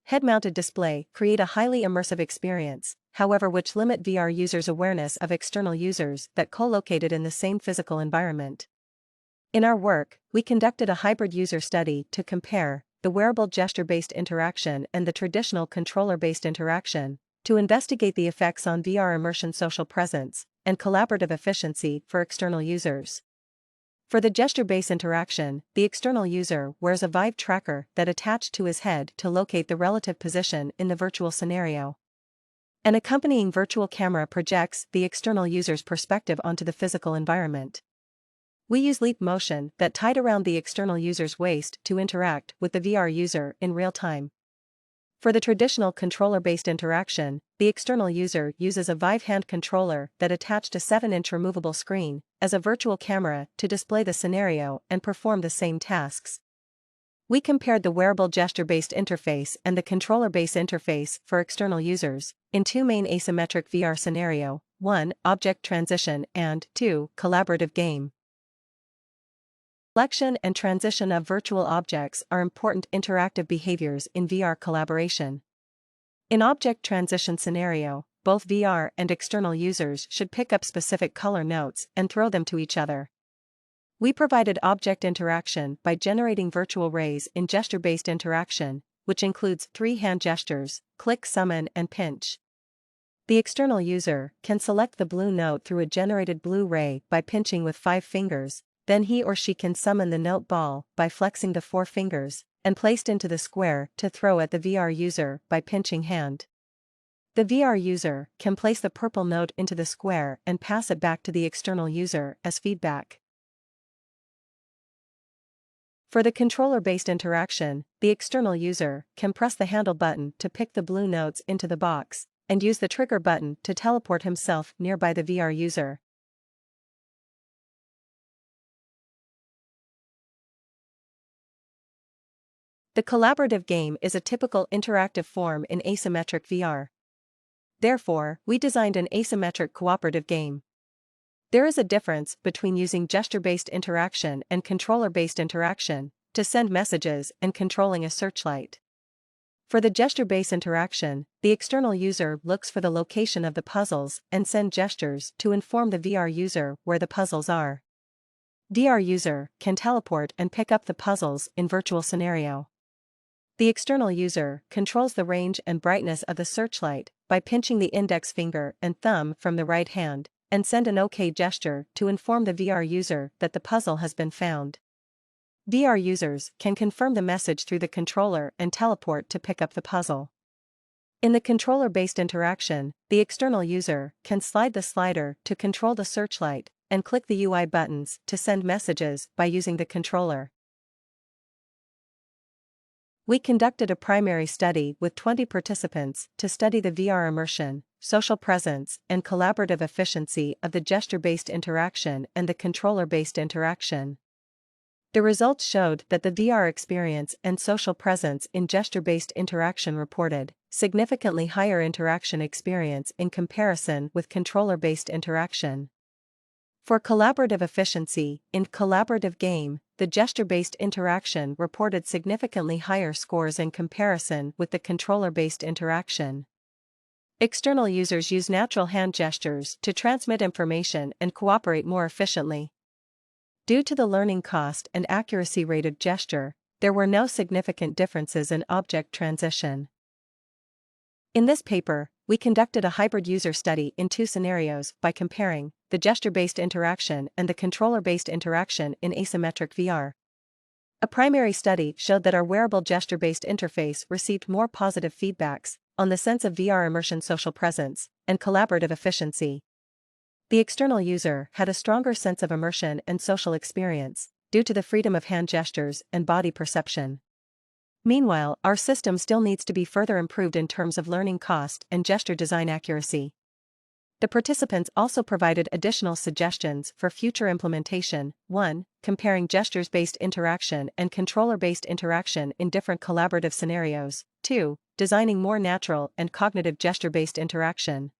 head-mounted display create a highly immersive experience, however, which limit VR users' awareness of external users that co-located in the same physical environment. In our work, we conducted a hybrid user study to compare the wearable gesture-based interaction and the traditional controller-based interaction, to investigate the effects on VR immersion, social presence, and collaborative efficiency for external users. For the gesture-based interaction, the external user wears a Vive tracker that attached to his head to locate the relative position in the virtual scenario. An accompanying virtual camera projects the external user's perspective onto the physical environment. We use leap motion that tied around the external user's waist to interact with the VR user in real time. For the traditional controller-based interaction, the external user uses a Vive hand controller that attached a 7-inch removable screen as a virtual camera to display the scenario and perform the same tasks. We compared the wearable gesture-based interface and the controller-based interface for external users in two main asymmetric VR scenario: 1. Object transition and 2. Collaborative game. Selection and transition of virtual objects are important interactive behaviors in VR collaboration. In object transition scenario, both VR and external users should pick up specific color notes and throw them to each other. We provided object interaction by generating virtual rays in gesture-based interaction, which includes 3 hand gestures: click, summon, and pinch. The external user can select the blue note through a generated blue ray by pinching with 5 fingers, then he or she can summon the note ball by flexing the 4 fingers, and placed into the square to throw at the VR user by pinching hand. The VR user can place the purple note into the square and pass it back to the external user as feedback. For the controller-based interaction, the external user can press the handle button to pick the blue notes into the box, and use the trigger button to teleport himself nearby the VR user. The collaborative game is a typical interactive form in asymmetric VR. Therefore, we designed an asymmetric cooperative game. There is a difference between using gesture-based interaction and controller-based interaction to send messages and controlling a searchlight. For the gesture-based interaction, the external user looks for the location of the puzzles and send gestures to inform the VR user where the puzzles are. VR user can teleport and pick up the puzzles in virtual scenario. The external user controls the range and brightness of the searchlight by pinching the index finger and thumb from the right hand, and send an OK gesture to inform the VR user that the puzzle has been found. VR users can confirm the message through the controller and teleport to pick up the puzzle. In the controller-based interaction, the external user can slide the slider to control the searchlight and click the UI buttons to send messages by using the controller. We conducted a primary study with 20 participants to study the VR immersion, social presence, and collaborative efficiency of the gesture-based interaction and the controller-based interaction. The results showed that the VR experience and social presence in gesture-based interaction reported significantly higher interaction experience in comparison with controller-based interaction. For collaborative efficiency, in collaborative game, the gesture-based interaction reported significantly higher scores in comparison with the controller-based interaction. External users use natural hand gestures to transmit information and cooperate more efficiently. Due to the learning cost and accuracy rate of gesture, there were no significant differences in object transition. In this paper, we conducted a hybrid user study in 2 scenarios by comparing the gesture-based interaction and the controller-based interaction in asymmetric VR. A primary study showed that our wearable gesture-based interface received more positive feedbacks on the sense of VR immersion, social presence, and collaborative efficiency. The external user had a stronger sense of immersion and social experience due to the freedom of hand gestures and body perception. Meanwhile, our system still needs to be further improved in terms of learning cost and gesture design accuracy. The participants also provided additional suggestions for future implementation: 1. Comparing gestures-based interaction and controller-based interaction in different collaborative scenarios; 2. Designing more natural and cognitive gesture-based interaction.